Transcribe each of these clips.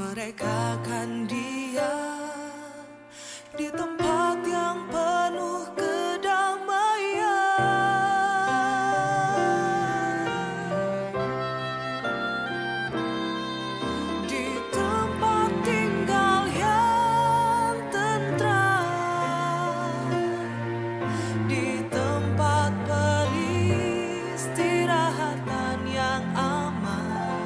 Mereka kan diam di tempat yang penuh kedamaian, di tempat tinggal yang tentram, di tempat peristirahatan yang aman,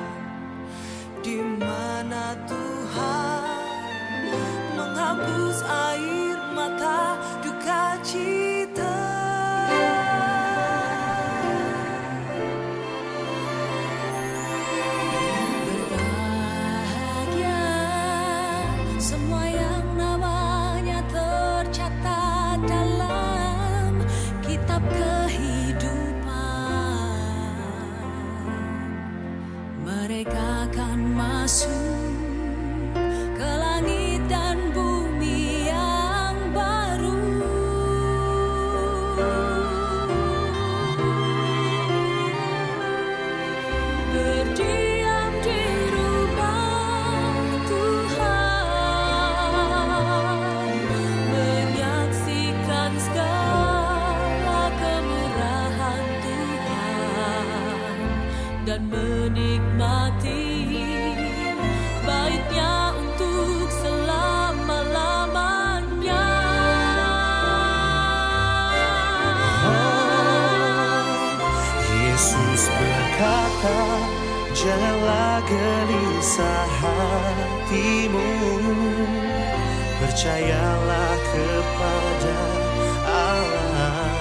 di mana Tuhan menghapus air mata duka cita. Berbahagia semua yang namanya tercatat dalam kitab kehidupan. Mereka akan masuk ke langit dan bumi yang baru. Berdiam di rumah Tuhan, menyaksikan segala kemurahan Tuhan, dan menikmati baitnya untuk selama-lamanya. Yesus berkata, janganlah gelisah hatimu, percayalah kepada Allah,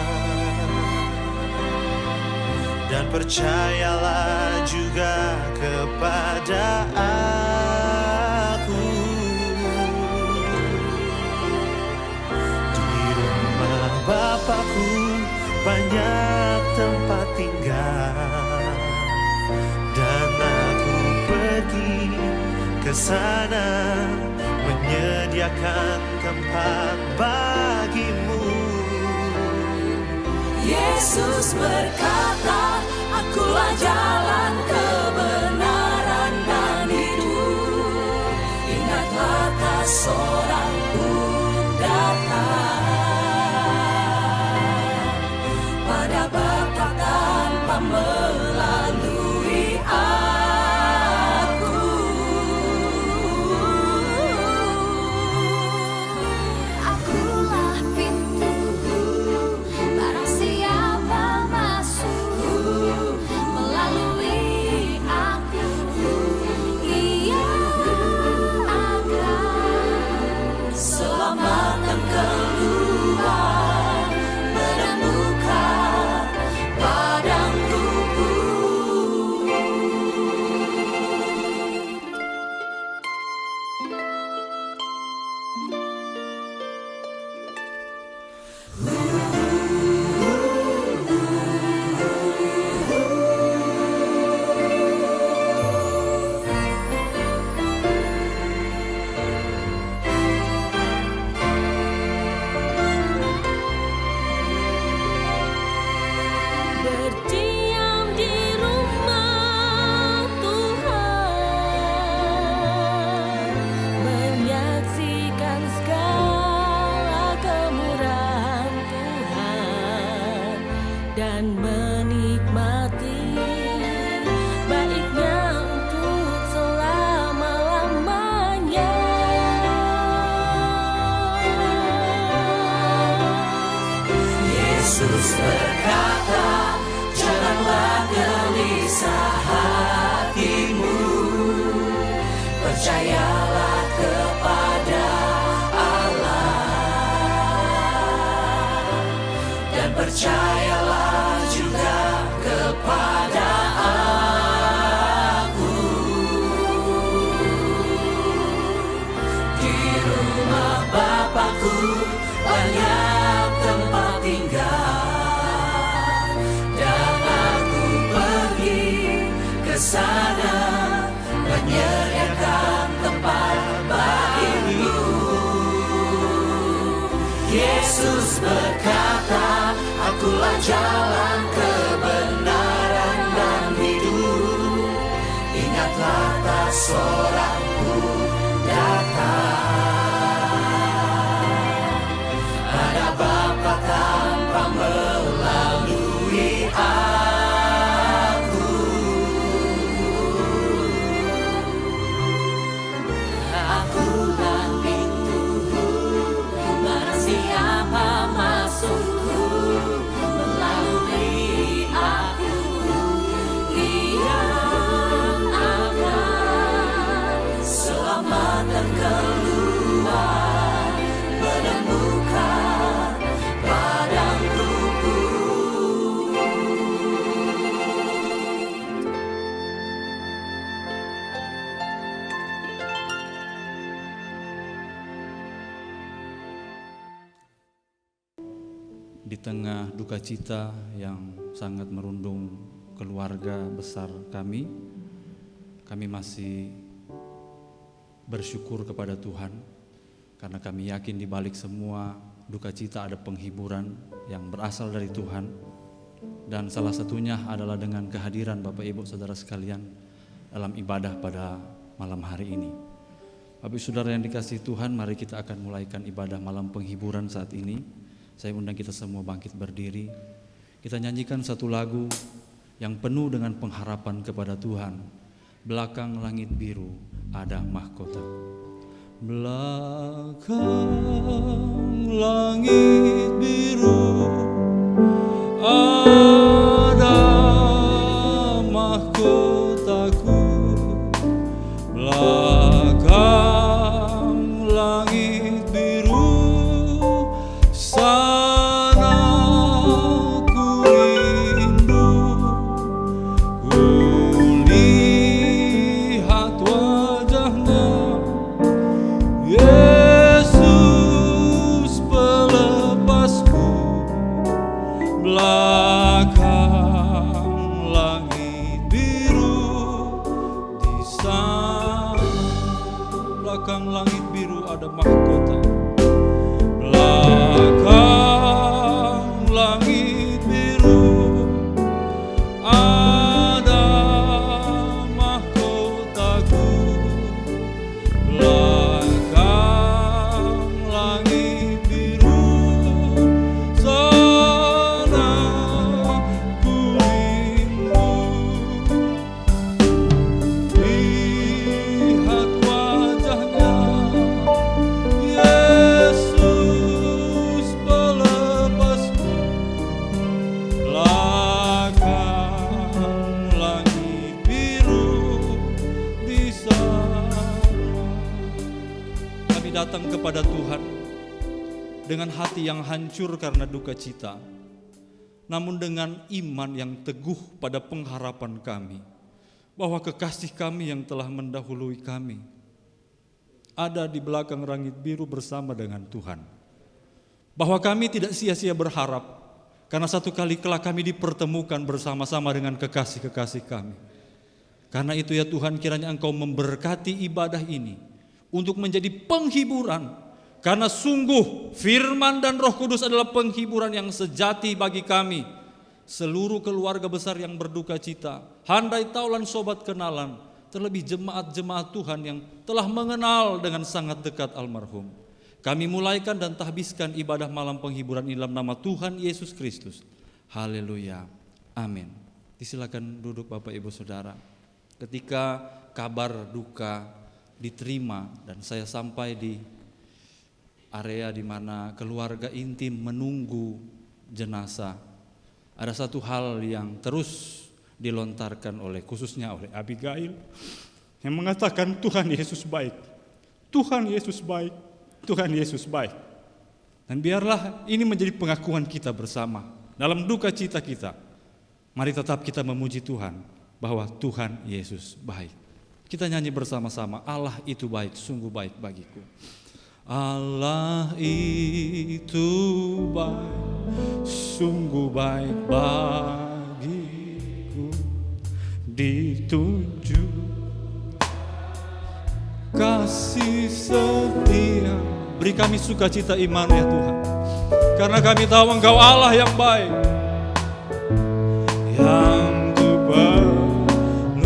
dan percayalah juga kepada aku. Di rumah Bapakku banyak tempat tinggal, dan aku pergi ke sana menyediakan tempat bagimu. Yesus berkata, akulah jalan, kebenaran dan hidup. Ingatlah tak seorang pun datang pada Bapa tanpa melalui aku. Akulah pintu, barang siapa masuk melalui aku, ia akan selamat dan keluar, menemukan padang rumput. Berdiam di rumah Tuhan, menyaksikan segala kemurahan Tuhan, dan menikmati baiknya untuk selama-lamanya. Yesus berkata, janganlah gelisah hatimu, percayalah kepada Allah, dan percayalah juga kepada aku. Di rumah Bapakku banyak tempat tinggal, dan aku pergi ke sana menyediakan tempat bagimu. Yesus berkata, akulah jalan, kebenaran dan hidup. Ingatlah tak seorang pun Ada Bapa tanpa melalui aku. Akulah pintu, barang siapa masukku melalui aku, ia akan selamat dan keluar menemukan padang rumput. Di tengah duka cita yang sangat merundung keluarga besar kami masih bersyukur kepada Tuhan karena kami yakin di balik semua duka cita ada penghiburan yang berasal dari Tuhan, dan salah satunya adalah dengan kehadiran Bapak Ibu Saudara sekalian dalam ibadah pada malam hari ini. Bapak Ibu Saudara yang dikasihi Tuhan, mari kita akan mulaikan ibadah malam penghiburan saat ini. Saya undang kita semua bangkit berdiri. Kita nyanyikan satu lagu yang penuh dengan pengharapan kepada Tuhan. Belakang langit biru ada mahkota. Belakang langit biru ada mahkotaku. Belakang langit biru sana ku rindu, ku lihat wajahnya, Yesus pelepasku. Belakang langit biru di sana, belakang langit biru ada mahkota. Belakang langit biru ada mahkotaku. Belakang langit biru sana ku rindu, lihat wajahnya, Yesus pelepasku. Belakang langit biru di sana. Kami datang kepada Tuhan dengan hati yang hancur karena duka cita, namun dengan iman yang teguh pada pengharapan kami bahwa kekasih kami yang telah mendahului kami ada di belakang langit biru bersama dengan Tuhan. Bahwa kami tidak sia-sia berharap, karena satu kali kelak kami dipertemukan bersama-sama dengan kekasih-kekasih kami. Karena itu ya Tuhan, kiranya Engkau memberkati ibadah ini untuk menjadi penghiburan, karena sungguh firman dan Roh Kudus adalah penghiburan yang sejati bagi kami, seluruh keluarga besar yang berduka cita, handai taulan sobat kenalan, terlebih jemaat-jemaat Tuhan yang telah mengenal dengan sangat dekat almarhum. Kami mulaikan dan tahbiskan ibadah malam penghiburan ini dalam nama Tuhan Yesus Kristus. Haleluya. Amin. Disilakan duduk Bapak Ibu Saudara. Ketika kabar duka diterima dan saya sampai di area di mana keluarga intim menunggu jenazah, ada satu hal yang terus dilontarkan khususnya oleh Abigail yang mengatakan Tuhan Yesus baik, Tuhan Yesus baik, Tuhan Yesus baik. Dan biarlah ini menjadi pengakuan kita bersama dalam duka cita kita. Mari tetap kita memuji Tuhan bahwa Tuhan Yesus baik. Kita nyanyi bersama-sama, Allah itu baik, sungguh baik bagiku. Allah itu baik, sungguh baik bagiku, ditunjuk kasih setia. Beri kami sukacita iman ya Tuhan, karena kami tahu Engkau Allah yang baik, yang kuperlukan,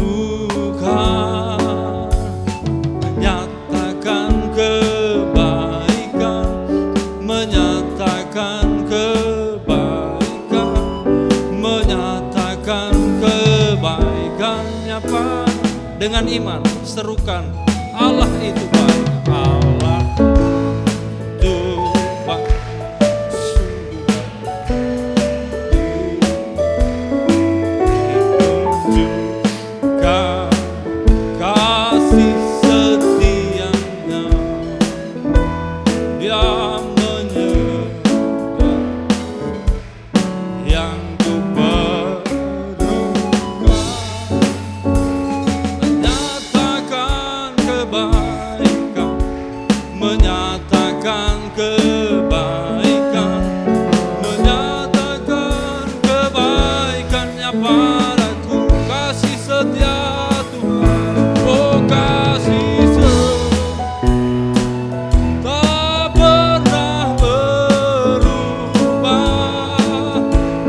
menyatakan dengan iman serukan Allah itu baik, Allah itu baik. Tunjukkan kasih setianya, Dia menyerahkan yang ku perlukan, menyatakan kebaikan, menyatakan kebaikan, menyatakan kebaikannya padaku. Kasih setia Tuhan, oh kasih tak pernah berubah,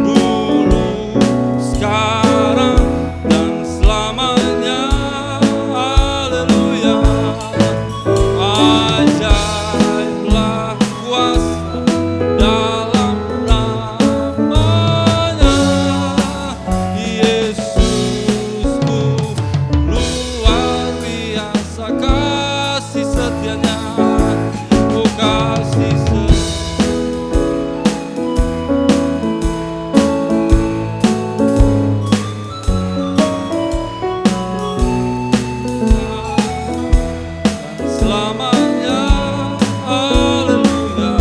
dulu, sekarang, dan selamanya. Haleluya. Ajaiblah kuasa dalam namanya, Yesusku luar biasa kasih setianya, oh kasih selamanya. Haleluya.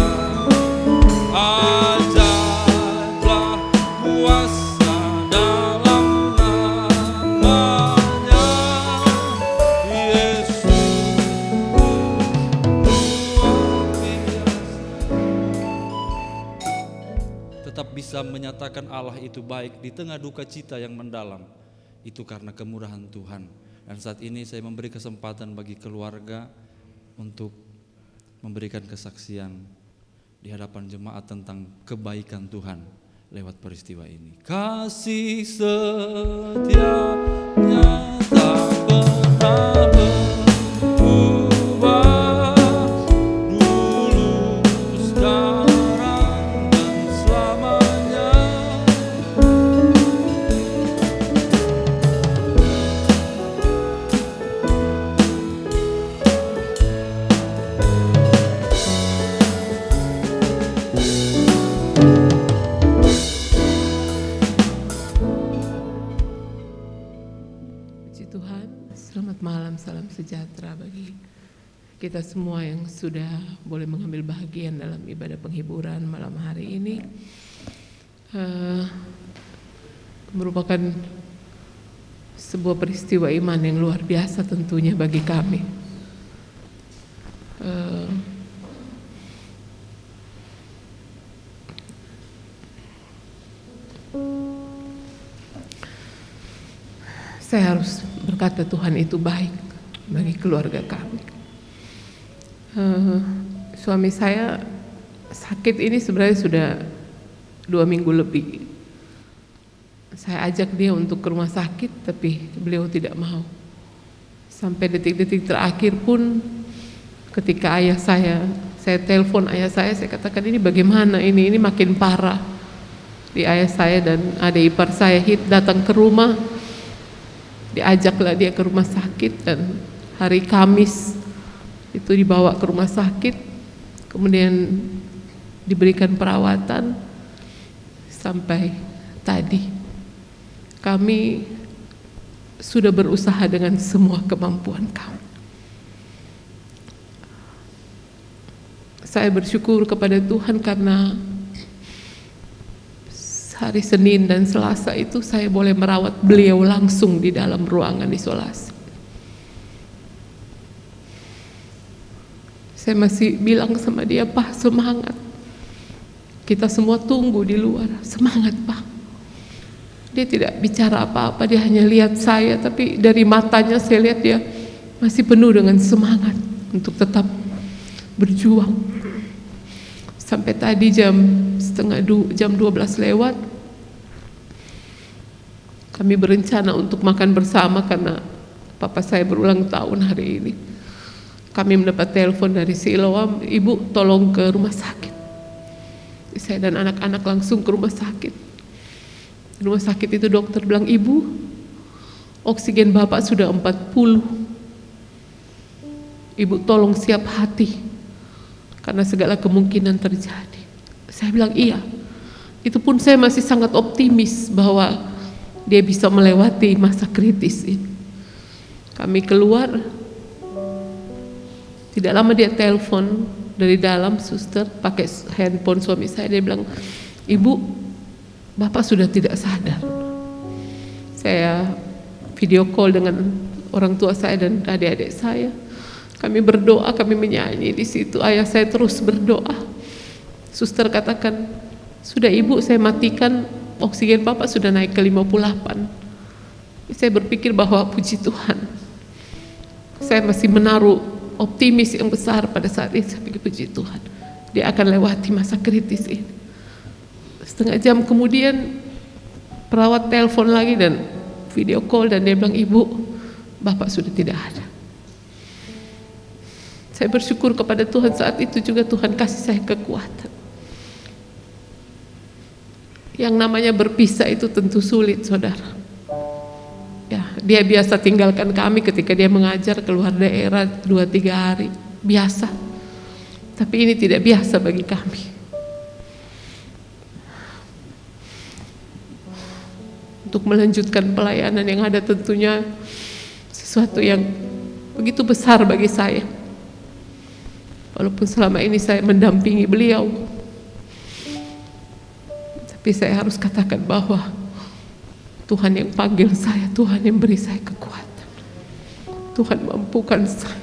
Ajaiblah kuasa dalam namanya, Yesus luar biasa. Tetap bisa menyatakan Allah itu baik di tengah duka cita yang mendalam, itu karena kemurahan Tuhan. Dan saat ini saya memberi kesempatan bagi keluarga untuk memberikan kesaksian di hadapan jemaat tentang kebaikan Tuhan lewat peristiwa ini. Kasih setianya tak pernah berubah, dulu, sekarang, dan selamanya. Puji Tuhan, selamat malam, salam sejahtera bagi kita semua yang sudah boleh mengambil bahagian dalam ibadah penghiburan malam hari ini. Merupakan sebuah peristiwa iman yang luar biasa tentunya bagi kami. Saya harus berkata Tuhan itu baik bagi keluarga kami. Suami saya sakit ini sebenarnya sudah 2 minggu lebih. Saya ajak dia untuk ke rumah sakit, tapi beliau tidak mau. Sampai detik-detik terakhir pun ketika saya telepon ayah saya katakan ini bagaimana ini makin parah. Di ayah saya dan adik ipar saya datang ke rumah. Diajaklah dia ke rumah sakit dan hari Kamis itu dibawa ke rumah sakit, kemudian diberikan perawatan sampai tadi. Kami sudah berusaha dengan semua kemampuan kami. Saya bersyukur kepada Tuhan karena hari Senin dan Selasa itu saya boleh merawat beliau langsung di dalam ruangan isolasi. Saya masih bilang sama dia, Pak, semangat. Kita semua tunggu di luar, semangat Pak. Dia tidak bicara apa-apa, dia hanya lihat saya, tapi dari matanya saya lihat dia masih penuh dengan semangat untuk tetap berjuang. Sampai tadi jam 12 lewat, kami berencana untuk makan bersama karena papa saya berulang tahun hari ini. Kami mendapat telepon dari Siloam, Ibu tolong ke rumah sakit. Saya dan anak-anak langsung ke rumah sakit. Di rumah sakit itu dokter bilang, Ibu Oksigen Bapak sudah 40. Ibu tolong siap hati, karena segala kemungkinan terjadi. Saya bilang iya. Itu pun saya masih sangat optimis bahwa dia bisa melewati masa kritis ini. Kami keluar, tidak lama dia telepon dari dalam, suster pakai handphone suami saya. Dia bilang, "Ibu, Bapak sudah tidak sadar." Saya video call dengan orang tua saya dan adik-adik saya. Kami berdoa, kami menyanyi di situ. Ayah saya terus berdoa. Suster katakan, "Sudah Ibu, saya matikan, oksigen Bapak sudah naik ke 58. Saya berpikir bahwa puji Tuhan, saya masih menaruh optimis yang besar pada saat ini. Saya pikir puji Tuhan, dia akan lewati masa kritis ini. Setengah jam kemudian perawat telepon lagi dan video call, dan dia bilang, "Ibu, Bapak sudah tidak ada." Saya bersyukur kepada Tuhan, saat itu juga Tuhan kasih saya kekuatan. Yang namanya berpisah itu tentu sulit, saudara. Ya, dia biasa tinggalkan kami ketika dia mengajar keluar daerah 2-3 hari, biasa. Tapi ini tidak biasa bagi kami. Untuk melanjutkan pelayanan yang ada tentunya sesuatu yang begitu besar bagi saya. Walaupun selama ini saya mendampingi beliau, tapi saya harus katakan bahwa Tuhan yang panggil saya, Tuhan yang beri saya kekuatan, Tuhan mampukan saya.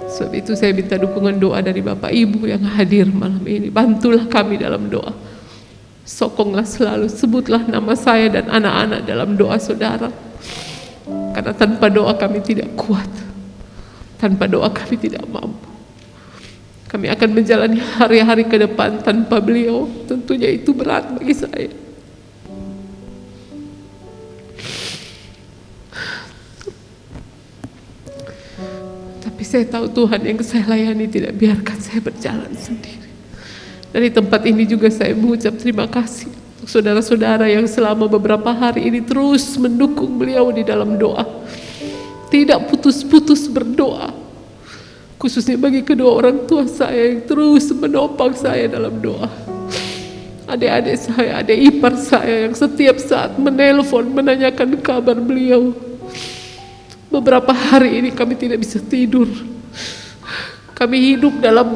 Sebab itu saya minta dukungan doa dari Bapak Ibu yang hadir malam ini. Bantulah kami dalam doa. Sokonglah selalu, sebutlah nama saya dan anak-anak dalam doa saudara. Karena tanpa doa kami tidak kuat, tanpa doa kami tidak mampu. Kami akan menjalani hari-hari ke depan tanpa beliau. Tentunya itu berat bagi saya. Tapi saya tahu Tuhan yang saya layani tidak biarkan saya berjalan sendiri. Dari tempat ini juga saya mengucap terima kasih untuk saudara-saudara yang selama beberapa hari ini terus mendukung beliau di dalam doa. Tidak putus-putus berdoa. Khususnya bagi kedua orang tua saya yang terus menopang saya dalam doa. Adik-adik saya, adik ipar saya yang setiap saat menelpon menanyakan kabar beliau. Beberapa hari ini kami tidak bisa tidur. Kami hidup dalam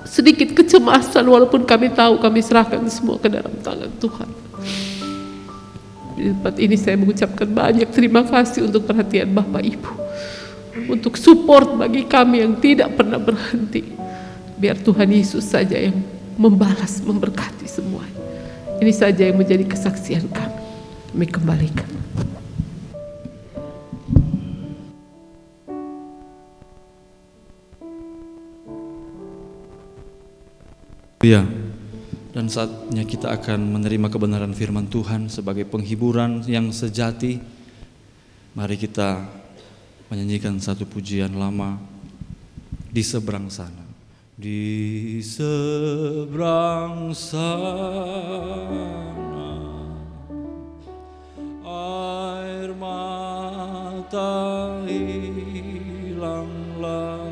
sedikit kecemasan, walaupun kami tahu kami serahkan semua ke dalam tangan Tuhan. Di tempat ini saya mengucapkan banyak terima kasih untuk perhatian Bapak Ibu, untuk support bagi kami yang tidak pernah berhenti. Biar Tuhan Yesus saja yang membalas, memberkati semuanya. Ini saja yang menjadi kesaksian kami. Kami kembalikan. Ya, dan saatnya kita akan menerima kebenaran firman Tuhan sebagai penghiburan yang sejati. Mari kita menyanyikan satu pujian lama, Di Seberang Sana. Di seberang sana, air mata hilanglah.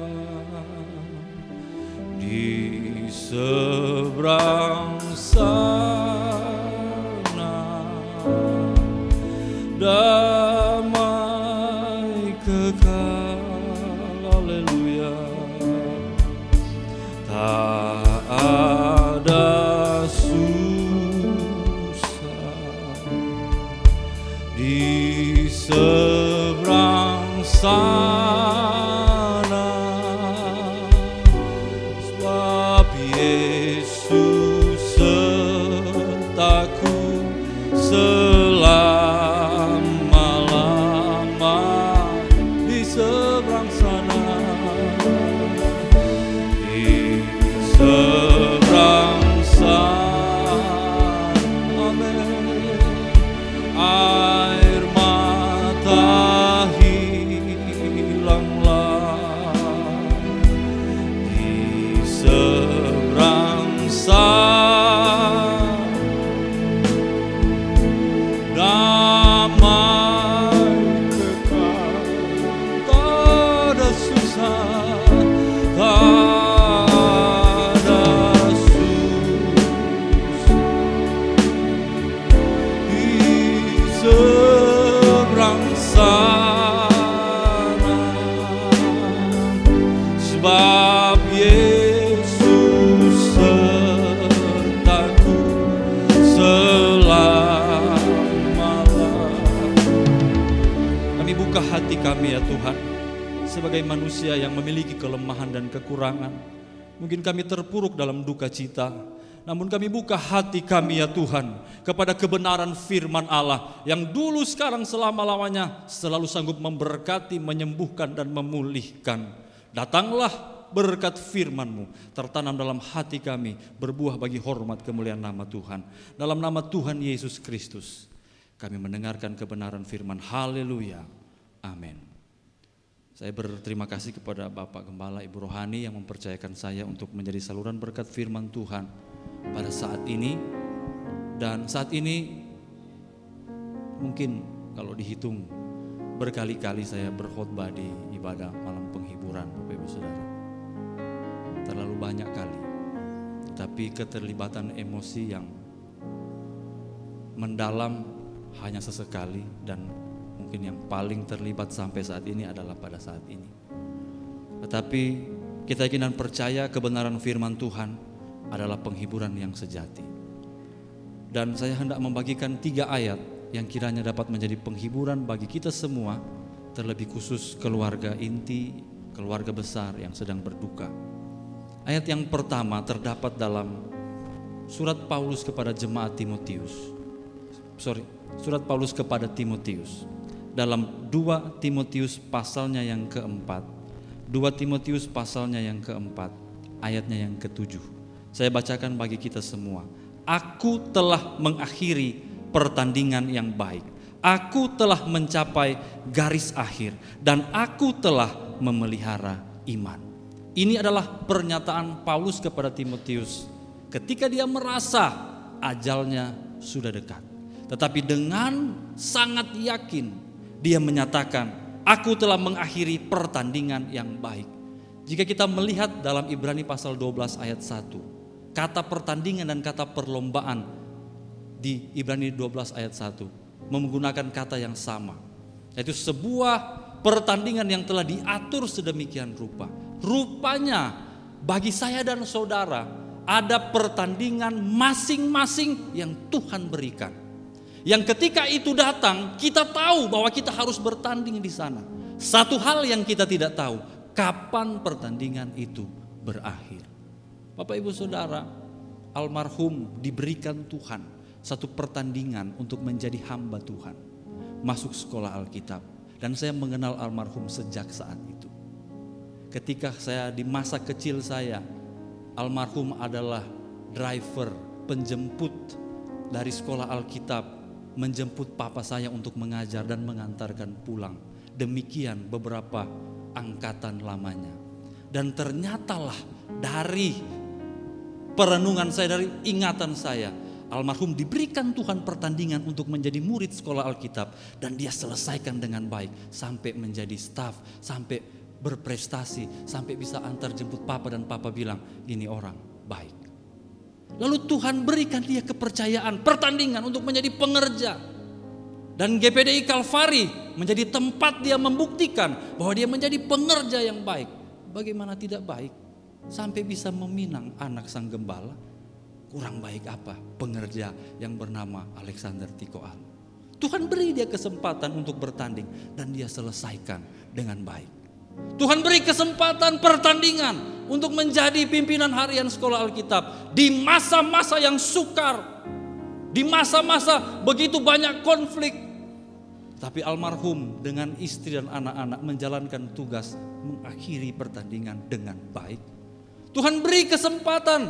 Di seberang sana, damai kekal, haleluya. Tak ada susah di seberang sana, sebab Yesus sertaku selama-lama. Di seberang sana, di seberang sana, amin. Air mata hilanglah. hati kami ya Tuhan, sebagai manusia yang memiliki kelemahan dan kekurangan. Mungkin kami terpuruk dalam duka cita, namun kami buka hati kami ya Tuhan kepada kebenaran firman Allah yang dulu, sekarang, selama-lamanya selalu sanggup memberkati, menyembuhkan dan memulihkan. Datanglah berkat firman-Mu tertanam dalam hati kami, berbuah bagi hormat kemuliaan nama Tuhan. Dalam nama Tuhan Yesus Kristus kami mendengarkan kebenaran firman. Haleluya. Amin. Saya berterima kasih kepada Bapak Gembala Ibu Rohani yang mempercayakan saya untuk menjadi saluran berkat firman Tuhan pada saat ini. Dan saat ini mungkin kalau dihitung berkali-kali saya berkhotbah di ibadah malam penghiburan Bapak Ibu Saudara. Terlalu banyak kali. Tapi keterlibatan emosi yang mendalam hanya sesekali, dan mungkin yang paling terlibat sampai saat ini adalah pada saat ini. Tetapi kita yakin dan percaya kebenaran firman Tuhan adalah penghiburan yang sejati. Dan saya hendak membagikan 3 ayat yang kiranya dapat menjadi penghiburan bagi kita semua, terlebih khusus keluarga inti, keluarga besar yang sedang berduka. Ayat yang pertama terdapat dalam surat Paulus kepada jemaat Timotius. Surat Paulus kepada Timotius. Dalam 2 Timotius pasalnya yang keempat, 2 Timotius pasalnya yang keempat, ayatnya yang ke-7. Saya bacakan bagi kita semua. Aku telah mengakhiri pertandingan yang baik. Aku telah mencapai garis akhir dan aku telah memelihara iman. Ini adalah pernyataan Paulus kepada Timotius ketika dia merasa ajalnya sudah dekat. Tetapi dengan sangat yakin dia menyatakan, aku telah mengakhiri pertandingan yang baik. Jika kita melihat dalam Ibrani pasal 12 ayat 1, kata pertandingan dan kata perlombaan di Ibrani 12 ayat 1 menggunakan kata yang sama, yaitu sebuah pertandingan yang telah diatur sedemikian rupa. Rupanya bagi saya dan saudara ada pertandingan masing-masing yang Tuhan berikan. Yang ketika itu datang, kita tahu bahwa kita harus bertanding di sana. Satu hal yang kita tidak tahu, kapan pertandingan itu berakhir. Bapak Ibu Saudara, almarhum diberikan Tuhan satu pertandingan untuk menjadi hamba Tuhan, masuk sekolah Alkitab. Dan saya mengenal almarhum sejak saat itu. Ketika saya di masa kecil saya, almarhum adalah driver, penjemput dari sekolah Alkitab, menjemput papa saya untuk mengajar dan mengantarkan pulang. Demikian beberapa angkatan lamanya. Dan ternyatalah dari perenungan saya, dari ingatan saya, almarhum diberikan Tuhan pertandingan untuk menjadi murid sekolah Alkitab. Dan dia selesaikan dengan baik sampai menjadi staf, sampai berprestasi, sampai bisa antar jemput papa dan papa bilang, ini orang baik. Lalu Tuhan berikan dia kepercayaan, pertandingan untuk menjadi pengerja. Dan GPDI Kalvari menjadi tempat dia membuktikan bahwa dia menjadi pengerja yang baik. Bagaimana tidak baik? Sampai bisa meminang anak sang gembala. Kurang baik apa? Pengerja yang bernama Alexander Tikoal. Tuhan beri dia kesempatan untuk bertanding dan dia selesaikan dengan baik. Tuhan beri kesempatan pertandingan untuk menjadi pimpinan harian sekolah Alkitab di masa-masa yang sukar, di masa-masa begitu banyak konflik. Tapi almarhum dengan istri dan anak-anak menjalankan tugas mengakhiri pertandingan dengan baik. Tuhan beri kesempatan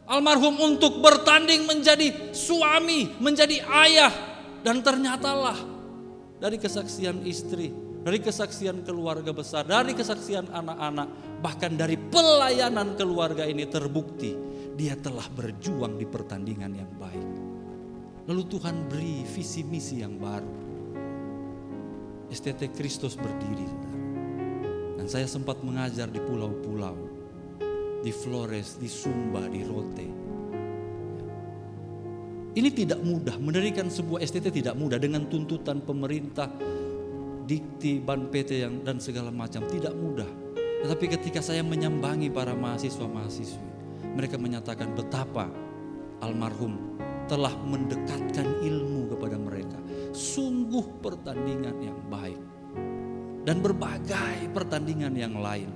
almarhum untuk bertanding menjadi suami, menjadi ayah, dan ternyatalah dari kesaksian istri, dari kesaksian keluarga besar, dari kesaksian anak-anak, bahkan dari pelayanan keluarga ini terbukti dia telah berjuang di pertandingan yang baik. Lalu Tuhan beri visi misi yang baru. STT Kristus berdiri, dan saya sempat mengajar di pulau-pulau, di Flores, di Sumba, di Rote. Ini tidak mudah, mendirikan sebuah STT tidak mudah dengan tuntutan pemerintah, dikti, ban PT dan segala macam, tidak mudah. Tetapi ketika saya menyambangi para mahasiswa-mahasiswi, mereka menyatakan betapa almarhum telah mendekatkan ilmu kepada mereka. Sungguh pertandingan yang baik. dan berbagai pertandingan yang lain.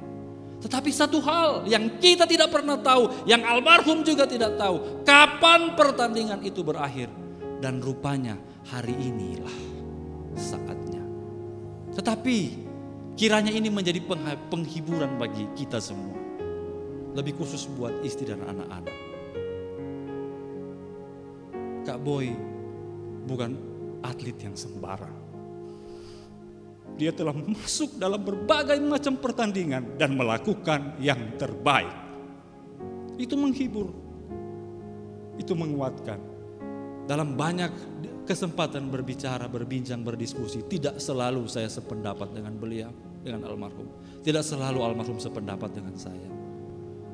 Tetapi satu hal yang kita tidak pernah tahu, yang almarhum juga tidak tahu, kapan pertandingan itu berakhir. Dan rupanya hari inilah saatnya. Tetapi kiranya ini menjadi penghiburan bagi kita semua. Lebih khusus buat istri dan anak-anak. Kak Boy bukan atlet yang sembarang. Dia telah masuk dalam berbagai macam pertandingan dan melakukan yang terbaik. Itu menghibur, itu menguatkan. Dalam banyak kesempatan berbicara, berbincang, berdiskusi, tidak selalu saya sependapat dengan beliau, dengan almarhum. Tidak selalu almarhum sependapat dengan saya.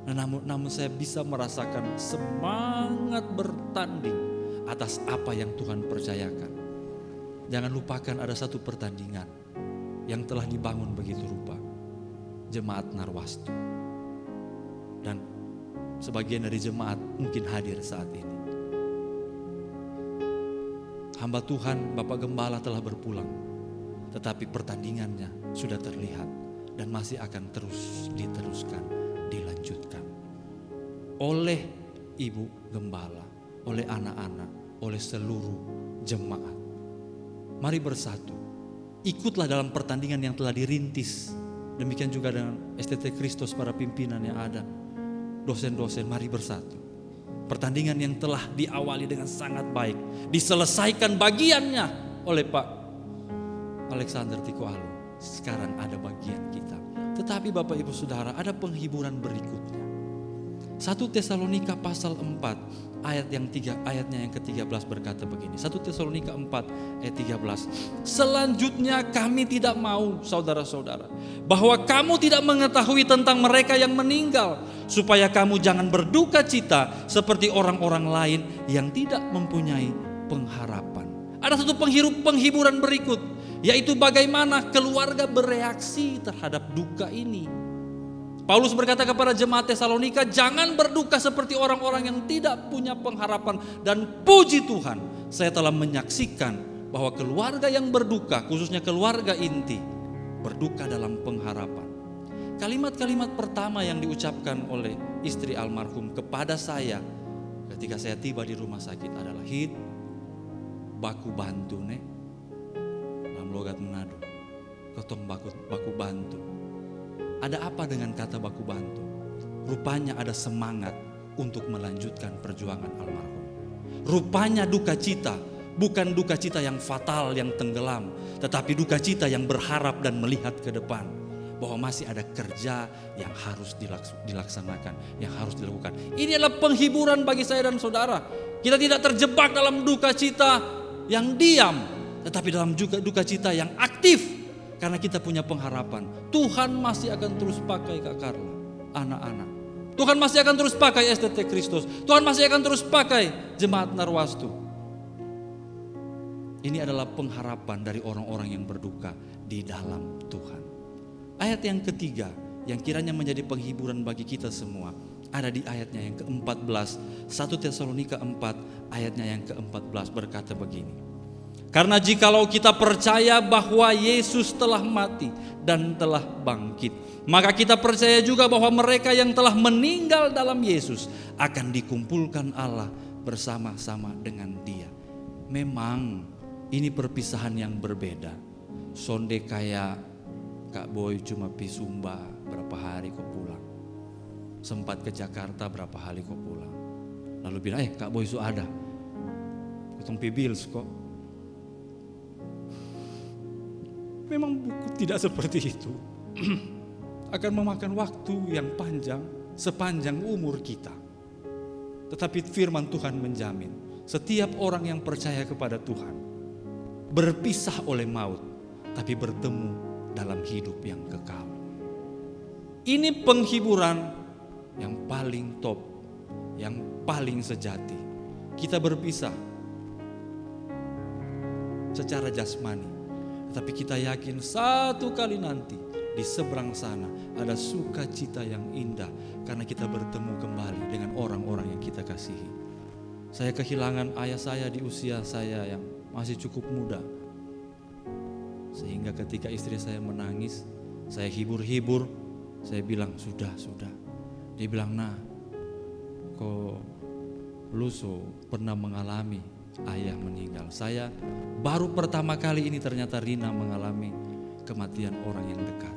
Namun saya bisa merasakan semangat bertanding atas apa yang Tuhan percayakan. Jangan lupakan ada satu pertandingan yang telah dibangun begitu rupa, Jemaat Narwastu. Dan sebagian dari jemaat mungkin hadir saat ini. Hamba Tuhan Bapak Gembala telah berpulang, tetapi pertandingannya sudah terlihat dan masih akan terus diteruskan, dilanjutkan oleh Ibu Gembala, oleh anak-anak, oleh seluruh jemaat. Mari bersatu, ikutlah dalam pertandingan yang telah dirintis. Demikian juga dengan STT Kristus, para pimpinan yang ada, dosen-dosen, mari bersatu. Pertandingan yang telah diawali dengan sangat baik, diselesaikan bagiannya oleh Pak Alexander Tiko Alu. Sekarang ada bagian kita. Tetapi Bapak Ibu Saudara, ada penghiburan berikutnya. 1 Tesalonika pasal 4 ayatnya yang ke-13 berkata begini. 1 Tesalonika 4 ayat 13. Selanjutnya kami tidak mau, saudara-saudara, bahwa kamu tidak mengetahui tentang mereka yang meninggal, supaya kamu jangan berduka cita seperti orang-orang lain yang tidak mempunyai pengharapan. Ada satu penghiburan berikut, yaitu bagaimana keluarga bereaksi terhadap duka ini. Paulus berkata kepada jemaat Tesalonika, jangan berduka seperti orang-orang yang tidak punya pengharapan. Dan puji Tuhan, saya telah menyaksikan bahwa keluarga yang berduka, khususnya keluarga inti, berduka dalam pengharapan. Kalimat-kalimat pertama yang diucapkan oleh istri almarhum kepada saya ketika saya tiba di rumah sakit adalah, Hit, baku bantu nih, dalam logat Manado, ketong baku bantu. Ada apa dengan kata baku bantu? Rupanya ada semangat untuk melanjutkan perjuangan almarhum. Rupanya duka cita, bukan duka cita yang fatal, yang tenggelam, tetapi duka cita yang berharap dan melihat ke depan, bahwa masih ada kerja yang harus dilaksanakan, yang harus dilakukan. Ini adalah penghiburan bagi saya dan saudara. Kita tidak terjebak dalam duka cita yang diam, tetapi dalam juga duka cita yang aktif. Karena kita punya pengharapan, Tuhan masih akan terus pakai Kak Carla, anak-anak. Tuhan masih akan terus pakai STT Kristus. Tuhan masih akan terus pakai Jemaat Narwastu. Ini adalah pengharapan dari orang-orang yang berduka di dalam Tuhan. Ayat yang ketiga yang kiranya menjadi penghiburan bagi kita semua ada di ayatnya yang ke-14. 1 Tesalonika 4 ayatnya yang ke-14 berkata begini. Karena jikalau kita percaya bahwa Yesus telah mati dan telah bangkit, maka kita percaya juga bahwa mereka yang telah meninggal dalam Yesus akan dikumpulkan Allah bersama-sama dengan Dia. Memang ini perpisahan yang berbeda. Sonde kayak Kak Boy cuma pi Sumba berapa hari kok pulang. Sempat ke Jakarta berapa hari kok pulang. Lalu bilang, Kak Boy su ada. Ketong pi Bills kok. Memang buku tidak seperti itu. Akan memakan waktu yang panjang, sepanjang umur kita. Tetapi firman Tuhan menjamin, setiap orang yang percaya kepada Tuhan berpisah oleh maut, tapi bertemu dalam hidup yang kekal. Ini penghiburan yang paling top, yang paling sejati. Kita berpisah secara jasmani, tapi kita yakin satu kali nanti di seberang sana ada sukacita yang indah karena kita bertemu kembali dengan orang-orang yang kita kasihi. Saya kehilangan ayah saya di usia saya yang masih cukup muda. Sehingga ketika istri saya menangis, saya hibur-hibur, saya bilang sudah. Dia bilang, nah kok lu pernah mengalami ayah meninggal. Saya baru pertama kali ini ternyata Rina mengalami kematian orang yang dekat.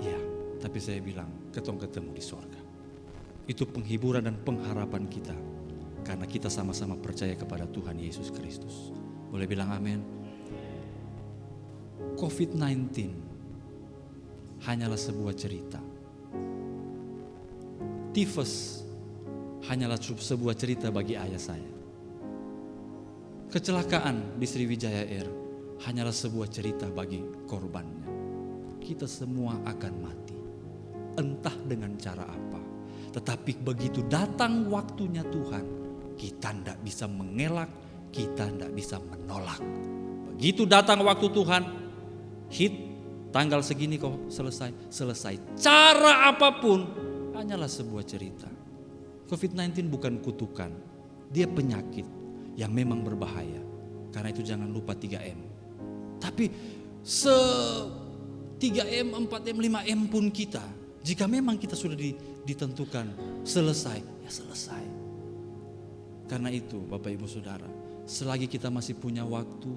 Iya, tapi saya bilang ketemu di sorga. Itu penghiburan dan pengharapan kita, karena kita sama-sama percaya kepada Tuhan Yesus Kristus. Boleh bilang amin. COVID-19 hanyalah sebuah cerita. Tifus hanyalah sebuah cerita bagi ayah saya. Kecelakaan di Sriwijaya Air hanyalah sebuah cerita bagi korbannya. Kita semua akan mati, entah dengan cara apa. Tetapi begitu datang waktunya Tuhan, kita tidak bisa mengelak, kita tidak bisa menolak. Begitu datang waktu Tuhan, hit tanggal segini kok selesai. Cara apapun hanyalah sebuah cerita. COVID-19 bukan kutukan, dia penyakit yang memang berbahaya. Karena itu jangan lupa 3M. Tapi 3M, 4M, 5M pun kita, jika memang kita sudah ditentukan selesai, ya selesai. Karena itu Bapak Ibu Saudara, selagi kita masih punya waktu,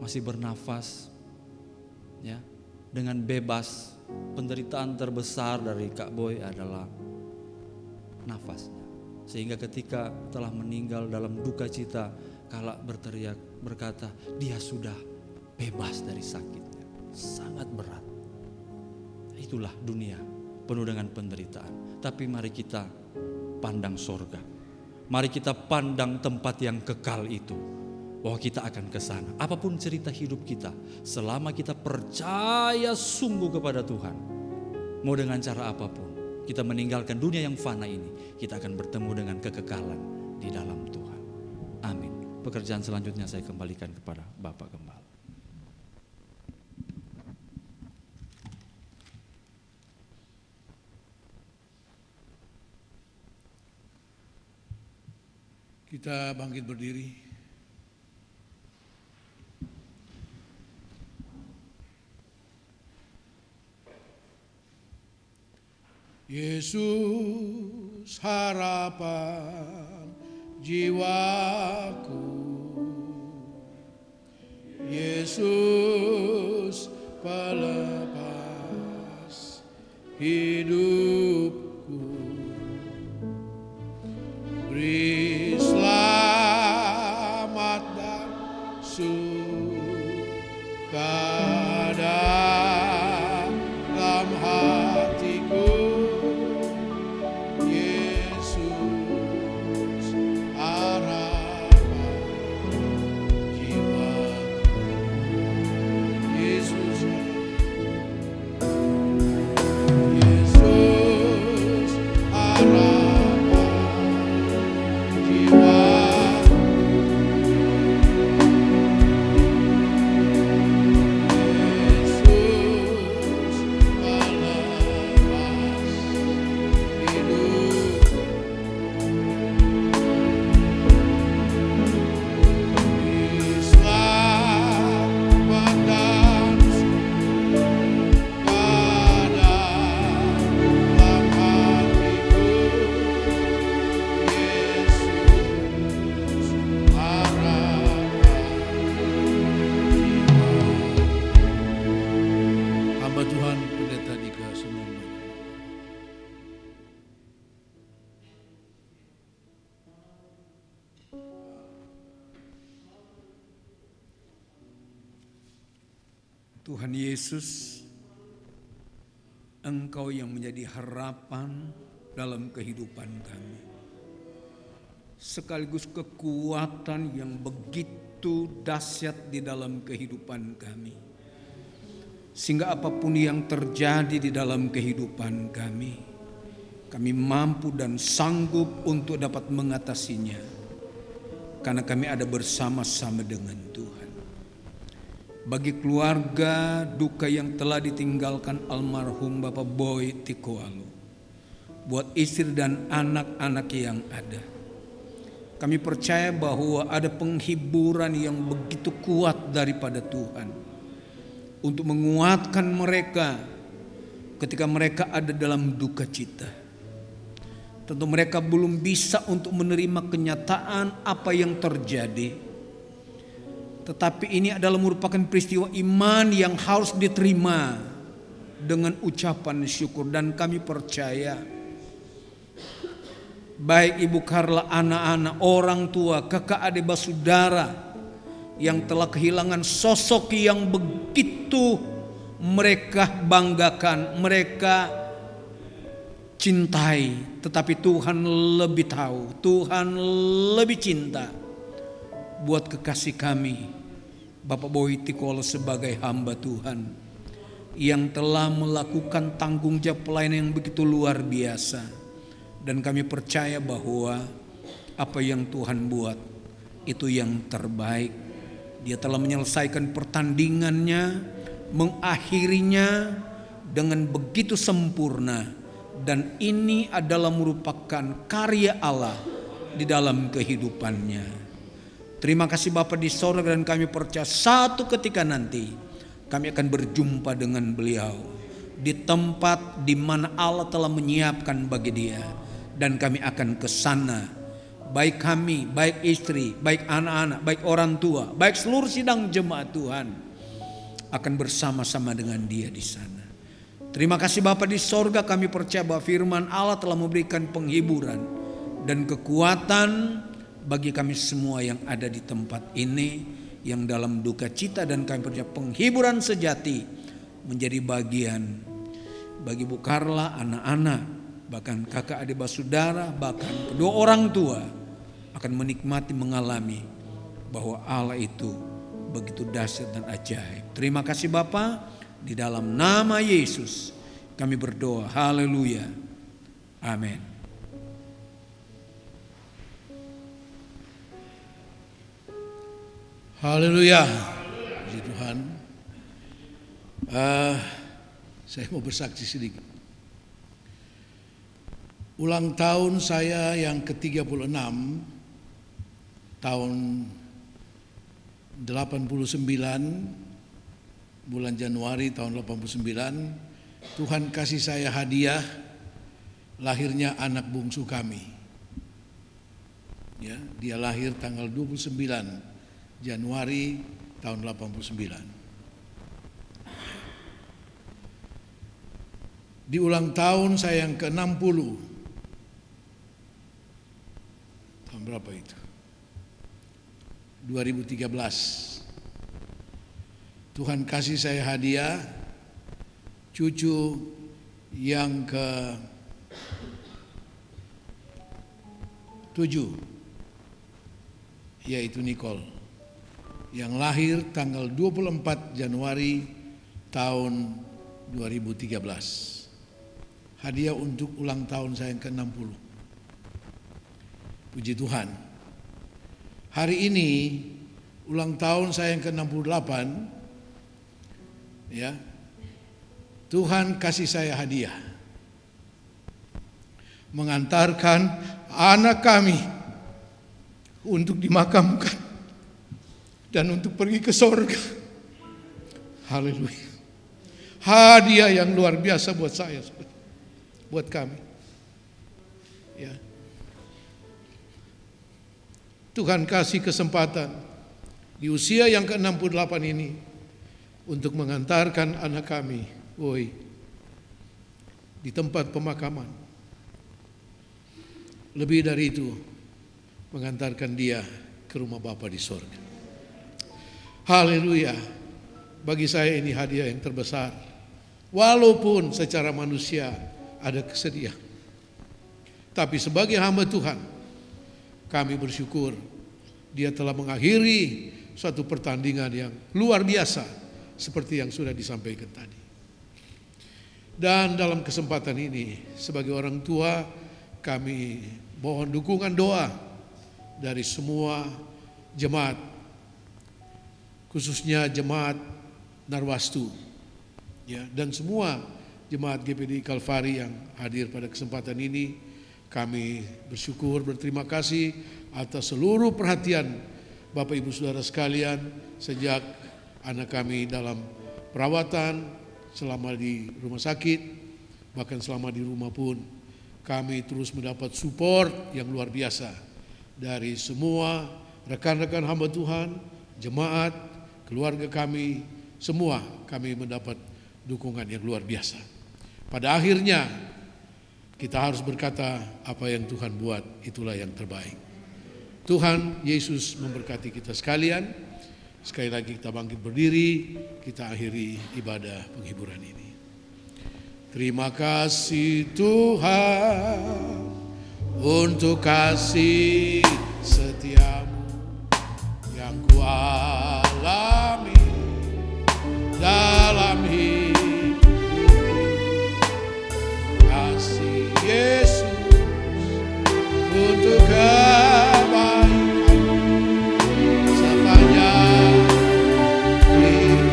masih bernafas, ya, dengan bebas, penderitaan terbesar dari Kak Boy adalah nafasnya. Sehingga ketika telah meninggal dalam duka cita, kala berteriak berkata, dia sudah bebas dari sakitnya. Sangat berat. Itulah dunia penuh dengan penderitaan. Tapi mari kita pandang sorga. Mari kita pandang tempat yang kekal itu, bahwa kita akan ke sana. Apapun cerita hidup kita, selama kita percaya sungguh kepada Tuhan, mau dengan cara apapun, kita meninggalkan dunia yang fana ini, kita akan bertemu dengan kekekalan di dalam Tuhan. Amin. Pekerjaan selanjutnya saya kembalikan kepada Bapak Gembala. Kita bangkit berdiri. Yesus harapan jiwaku, Yesus pelepas hidupku, beri selamat dan sukacita dalam hatiku. Tuhan Yesus, Engkau yang menjadi harapan dalam kehidupan kami, sekaligus kekuatan yang begitu dahsyat di dalam kehidupan kami, sehingga apapun yang terjadi di dalam kehidupan kami mampu dan sanggup untuk dapat mengatasinya, karena kami ada bersama-sama dengan Tuhan. Bagi keluarga duka yang telah ditinggalkan almarhum Bapak Boy Tikoalo, buat istri dan anak-anak yang ada, Kami percaya bahwa ada penghiburan yang begitu kuat daripada Tuhan untuk menguatkan mereka ketika mereka ada dalam duka cita. Tentu mereka belum bisa untuk menerima kenyataan apa yang terjadi. Tetapi ini adalah merupakan peristiwa iman yang harus diterima dengan ucapan syukur. Dan kami percaya baik Ibu Carla, anak-anak, orang tua, kakak adik basudara yang telah kehilangan sosok yang begitu mereka banggakan, mereka cintai, tetapi Tuhan lebih tahu, Tuhan lebih cinta buat kekasih kami Bapak Boy Tikolo sebagai hamba Tuhan yang telah melakukan tanggung jawab pelayanan yang begitu luar biasa. Dan kami percaya bahwa apa yang Tuhan buat itu yang terbaik. Dia telah menyelesaikan pertandingannya, mengakhirinya dengan begitu sempurna. Dan ini adalah merupakan karya Allah di dalam kehidupannya. Terima kasih Bapa di sorga, dan kami percaya satu ketika nanti kami akan berjumpa dengan beliau di tempat di mana Allah telah menyiapkan bagi dia. Dan kami akan ke sana, baik kami, baik istri, baik anak-anak, baik orang tua, baik seluruh sidang jemaat Tuhan akan bersama-sama dengan dia di sana. Terima kasih Bapa di sorga, kami percaya bahwa firman Allah telah memberikan penghiburan dan kekuatan bagi kami semua yang ada di tempat ini, yang dalam duka cita, dan kami percaya penghiburan sejati menjadi bagian bagi Bu Carla, anak-anak, bahkan kakak adik basudara, bahkan kedua orang tua akan menikmati, mengalami bahwa Allah itu begitu dahsyat dan ajaib. Terima kasih Bapa, di dalam nama Yesus kami berdoa. Haleluya. Amin. Haleluya. Puji Tuhan. Saya mau bersaksi sedikit. Ulang tahun saya yang ke-36 tahun 89, bulan Januari tahun 89, Tuhan kasih saya hadiah lahirnya anak bungsu kami. Ya, dia lahir tanggal 29 Januari tahun 89. Di ulang tahun saya yang ke-60, tahun berapa itu? 2013. Tuhan kasih saya hadiah cucu yang ke-7, yaitu Nicole, yang lahir tanggal 24 Januari tahun 2013. Hadiah untuk ulang tahun saya yang ke-60. Puji Tuhan. Hari ini ulang tahun saya yang ke-68, ya. Tuhan kasih saya hadiah mengantarkan anak kami untuk dimakamkan dan untuk pergi ke sorga. Haleluya. Hadiah yang luar biasa buat saya, buat kami. Ya. Tuhan kasih kesempatan di usia yang ke-68 ini untuk mengantarkan anak kami, di tempat pemakaman. Lebih dari itu, mengantarkan dia ke rumah Bapa di sorga. Haleluya. Bagi saya ini hadiah yang terbesar. Walaupun secara manusia ada kesedihan, tapi sebagai hamba Tuhan, kami bersyukur dia telah mengakhiri suatu pertandingan yang luar biasa seperti yang sudah disampaikan tadi. Dan dalam kesempatan ini sebagai orang tua, kami mohon dukungan doa dari semua jemaat, khususnya jemaat Narwastu, ya, dan semua jemaat GPD Kalvari yang hadir pada kesempatan ini. Kami bersyukur, berterima kasih atas seluruh perhatian Bapak Ibu Saudara sekalian sejak anak kami dalam perawatan, selama di rumah sakit, bahkan selama di rumah pun kami terus mendapat support yang luar biasa dari semua rekan-rekan hamba Tuhan, jemaat, keluarga kami, semua kami mendapat dukungan yang luar biasa. Pada akhirnya kita harus berkata apa yang Tuhan buat itulah yang terbaik. Tuhan Yesus memberkati kita sekalian. Sekali lagi kita bangkit berdiri, kita akhiri ibadah penghiburan ini. Terima kasih Tuhan untuk kasih setiamu yang kualami dalam hidup. Kasih Yesus untuk kebaikan sepanjang hidup.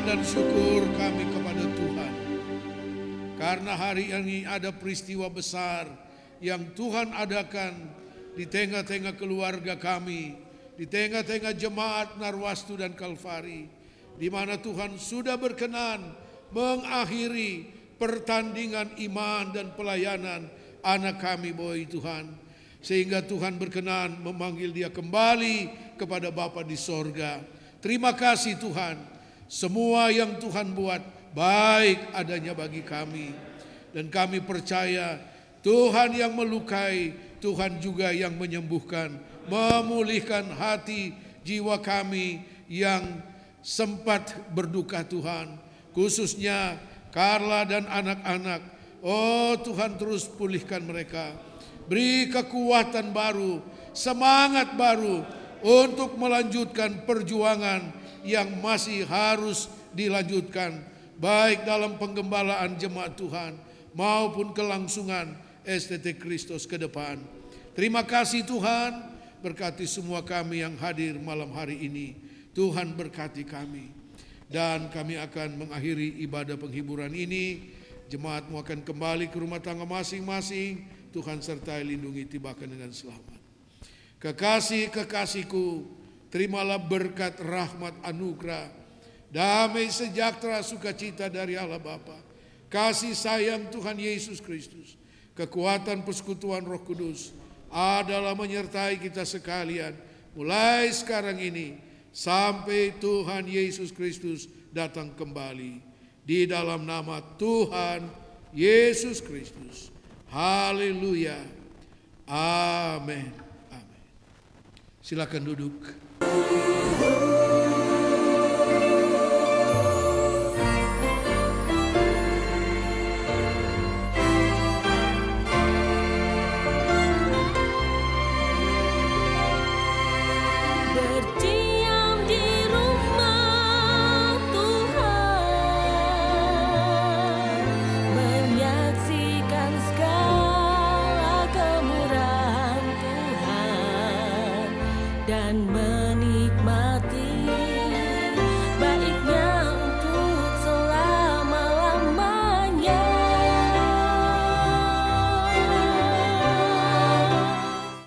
Dan syukur kami kepada Tuhan karena hari ini ada peristiwa besar yang Tuhan adakan di tengah-tengah keluarga kami, di tengah-tengah jemaat Narwastu dan Kalvari, di mana Tuhan sudah berkenan mengakhiri pertandingan iman dan pelayanan anak kami boy Tuhan, sehingga Tuhan berkenan memanggil dia kembali kepada Bapa di sorga. Terima kasih Tuhan. Semua yang Tuhan buat baik adanya bagi kami. Dan kami percaya Tuhan yang melukai, Tuhan juga yang menyembuhkan, memulihkan hati jiwa kami yang sempat berduka Tuhan. Khususnya Carla dan anak-anak. Oh Tuhan terus pulihkan mereka. Beri kekuatan baru, semangat baru untuk melanjutkan perjuangan yang masih harus dilanjutkan, baik dalam penggembalaan jemaat Tuhan maupun kelangsungan STT Kristus ke depan. Terima kasih Tuhan, berkati semua kami yang hadir malam hari ini. Tuhan berkati kami. Dan kami akan mengakhiri ibadah penghiburan ini. Jemaatmu akan kembali ke rumah tangga masing-masing. Tuhan sertai, lindungi, tibakan dengan selamat. Kekasih-kekasihku, terimalah berkat rahmat anugerah, damai sejahtera sukacita dari Allah Bapa, kasih sayang Tuhan Yesus Kristus, kekuatan persekutuan Roh Kudus adalah menyertai kita sekalian mulai sekarang ini sampai Tuhan Yesus Kristus datang kembali, di dalam nama Tuhan Yesus Kristus. Haleluya. Amin. Amin. Silakan duduk. Berdiam di rumah Tuhan, menyaksikan segala kemurahan Tuhan dan menikmati